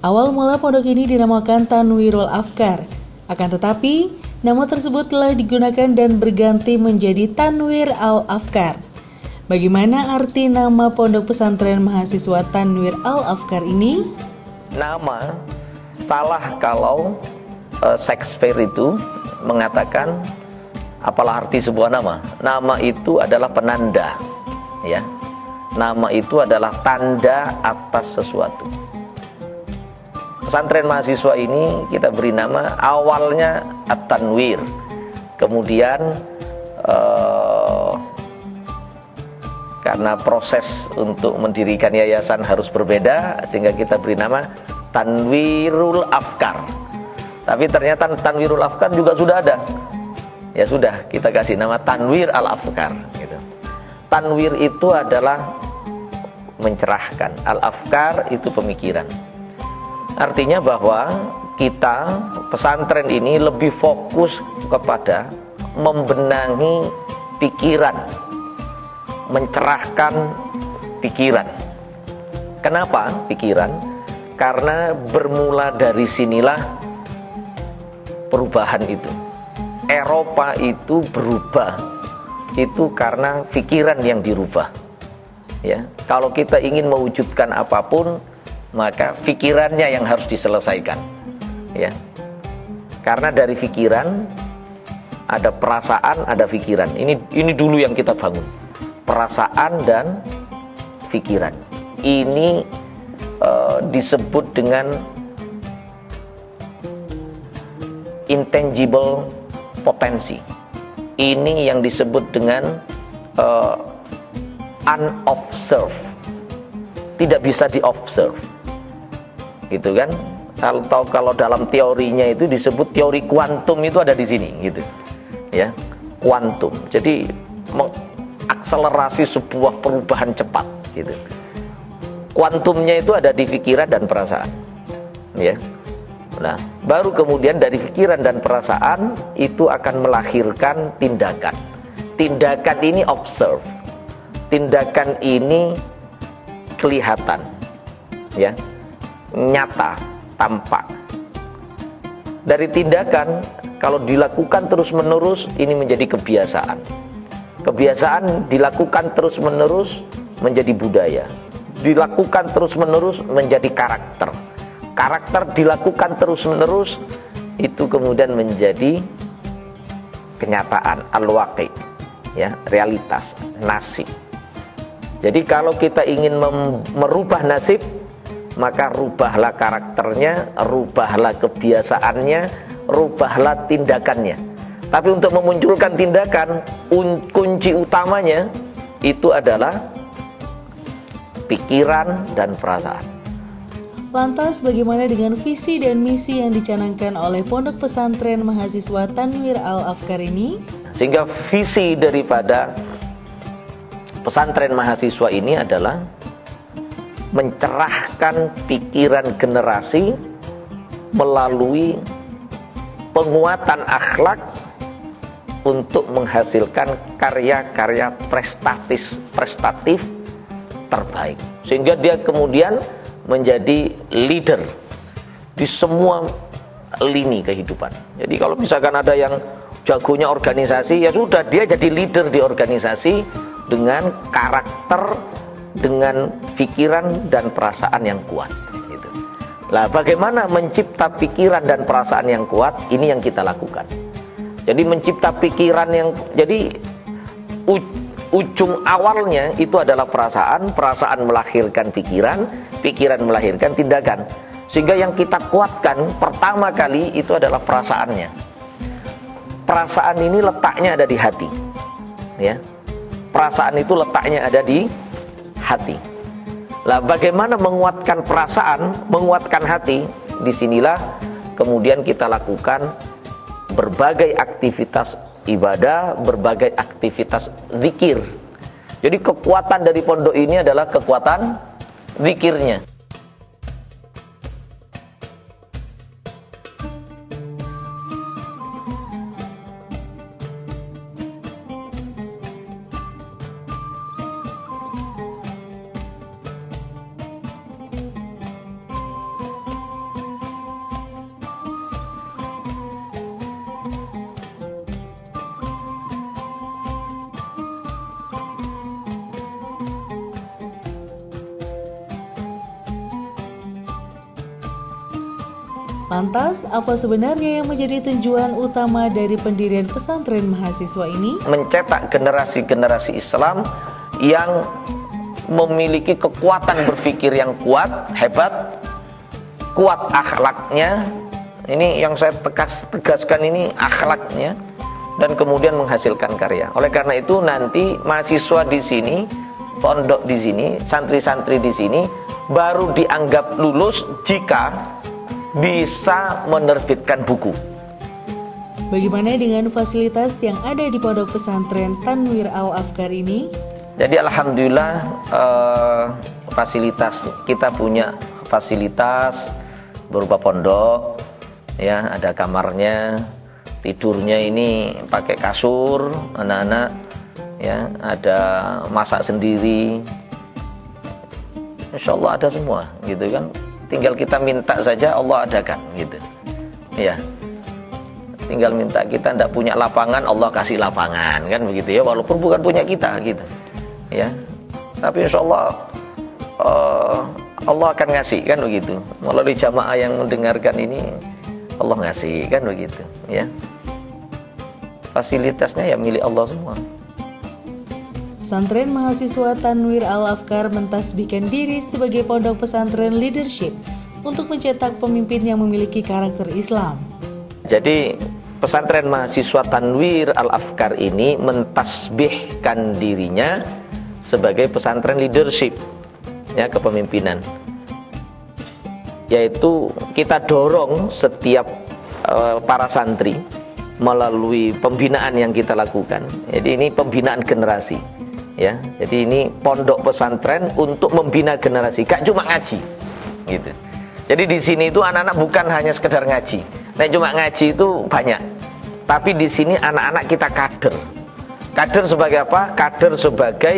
Awal mula pondok ini dinamakan Tanwirul Afkar. Akan tetapi, nama tersebut telah digunakan dan berganti menjadi Tanwir Al-Afkar. Bagaimana arti nama pondok pesantren mahasiswa Tanwir Al-Afkar ini? Nama salah kalau Shakespeare itu mengatakan apalah arti sebuah nama. Nama itu adalah penanda, ya. Nama itu adalah tanda atas sesuatu. Pesantren mahasiswa ini kita beri nama awalnya At-Tanwir, kemudian karena proses untuk mendirikan yayasan harus berbeda sehingga kita beri nama Tanwirul Afkar. Tapi ternyata Tanwirul Afkar juga sudah ada. Ya sudah, kita kasih nama Tanwir Al-Afkar gitu. Tanwir itu adalah mencerahkan, Al-Afkar itu pemikiran. Artinya bahwa kita pesantren ini lebih fokus kepada membenahi pikiran, mencerahkan pikiran. Kenapa pikiran? Karena bermula dari sinilah perubahan itu. Eropa itu berubah itu karena pikiran yang dirubah. Ya, kalau kita ingin mewujudkan apapun, maka pikirannya yang harus diselesaikan. Ya, karena dari pikiran ada perasaan, ada pikiran. Ini dulu yang kita bangun. Perasaan dan pikiran. Ini disebut dengan intangible potensi. Ini yang disebut dengan unobserved, tidak bisa diobserve, gitu kan? Kalau dalam teorinya itu disebut teori kuantum, itu ada di sini, gitu, ya, kuantum. Jadi mengakselerasi sebuah perubahan cepat, gitu. Kuantumnya itu ada di pikiran dan perasaan, ya. Nah, baru kemudian dari pikiran dan perasaan itu akan melahirkan tindakan. Tindakan ini observe. Tindakan ini kelihatan, ya, nyata, tampak. Dari tindakan, kalau dilakukan terus-menerus, ini menjadi kebiasaan. Kebiasaan dilakukan terus-menerus menjadi budaya. Dilakukan terus-menerus menjadi karakter. Karakter dilakukan terus-menerus, itu kemudian menjadi kenyataan, al-waqi, ya, realitas, nasib. Jadi kalau kita ingin merubah nasib, maka rubahlah karakternya, rubahlah kebiasaannya, rubahlah tindakannya. Tapi untuk memunculkan tindakan, kunci utamanya itu adalah pikiran dan perasaan. Lantas bagaimana dengan visi dan misi yang dicanangkan oleh Pondok Pesantren Mahasiswa Tanwir Al-Afkar ini? Sehingga visi daripada pesantren mahasiswa ini adalah mencerahkan pikiran generasi melalui penguatan akhlak untuk menghasilkan karya-karya prestatif terbaik. Sehingga dia kemudian menjadi leader di semua lini kehidupan. Jadi kalau misalkan ada yang jagonya organisasi, ya sudah, dia jadi leader di organisasi dengan karakter, dengan pikiran dan perasaan yang kuat. Gitu. Lah, bagaimana mencipta pikiran dan perasaan yang kuat? Ini yang kita lakukan. Jadi mencipta pikiran yang, jadi ujung awalnya itu adalah perasaan, perasaan melahirkan pikiran, pikiran melahirkan tindakan. Sehingga yang kita kuatkan pertama kali itu adalah perasaannya. Perasaan ini letaknya ada di hati, ya. Perasaan itu letaknya ada di hati. Lah, bagaimana menguatkan perasaan, menguatkan hati? Disinilah kemudian kita lakukan berbagai aktivitas ibadah, berbagai aktivitas zikir. Jadi kekuatan dari pondok ini adalah kekuatan zikirnya. Lantas, apa sebenarnya yang menjadi tujuan utama dari pendirian pesantren mahasiswa ini? Mencetak generasi-generasi Islam yang memiliki kekuatan berpikir yang kuat, hebat, kuat akhlaknya. Ini yang saya tegaskan ini akhlaknya, dan kemudian menghasilkan karya. Oleh karena itu nanti mahasiswa di sini, pondok di sini, santri-santri di sini baru dianggap lulus jika bisa menerbitkan buku. Bagaimana dengan fasilitas yang ada di pondok pesantren Tanwir Al-Afkar ini? Jadi alhamdulillah fasilitas kita punya fasilitas berupa pondok, ya, ada kamarnya, tidurnya ini pakai kasur anak-anak, ya, ada masak sendiri, insya Allah ada semua, gitu kan. Tinggal kita minta saja, Allah adakan, gitu, ya. Tinggal minta, kita tidak punya lapangan, Allah kasih lapangan, kan begitu ya, walaupun bukan punya kita, gitu, ya. Tapi insya Allah Allah akan ngasih, kan begitu. Melalui jamaah yang mendengarkan ini, Allah ngasih, kan begitu, ya. Fasilitasnya ya milik Allah semua. Pesantren mahasiswa Tanwir Al-Afkar mentasbihkan diri sebagai pondok pesantren leadership untuk mencetak pemimpin yang memiliki karakter Islam. Jadi pesantren mahasiswa Tanwir Al-Afkar ini mentasbihkan dirinya sebagai pesantren leadership, ya, kepemimpinan. Yaitu kita dorong setiap para santri melalui pembinaan yang kita lakukan. Jadi ini pembinaan generasi, ya. Jadi ini pondok pesantren untuk membina generasi, gak cuma ngaji, gitu. Jadi di sini itu anak-anak bukan hanya sekedar ngaji. Nah, cuma ngaji itu banyak. Tapi di sini anak-anak kita kader. Kader sebagai apa? Kader sebagai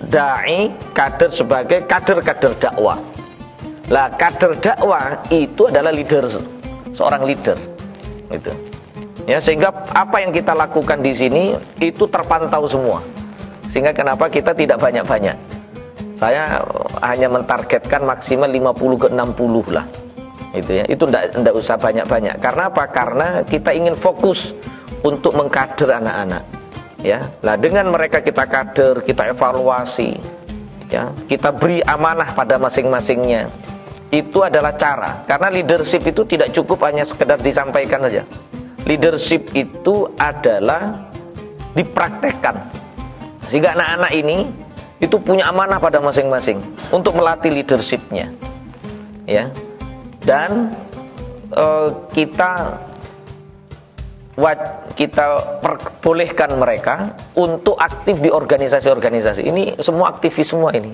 dai, kader sebagai kader-kader dakwah. Lah, kader dakwah itu adalah leader, seorang leader, gitu. Ya, sehingga apa yang kita lakukan di sini itu terpantau semua. Sehingga kenapa kita tidak banyak-banyak. Saya hanya mentargetkan maksimal 50 ke 60 lah. Itu ya. Itu enggak usah banyak-banyak. Karena apa? Karena kita ingin fokus untuk mengkader anak-anak. Ya. Nah, dengan mereka kita kader, kita evaluasi, ya. Kita beri amanah pada masing-masingnya. Itu adalah cara. Karena leadership itu tidak cukup hanya sekedar disampaikan saja. Leadership itu adalah dipraktekkan. Sehingga anak-anak ini itu punya amanah pada masing-masing untuk melatih leadershipnya, ya. Dan kita perbolehkan mereka untuk aktif di organisasi-organisasi. Ini semua aktivis semua ini.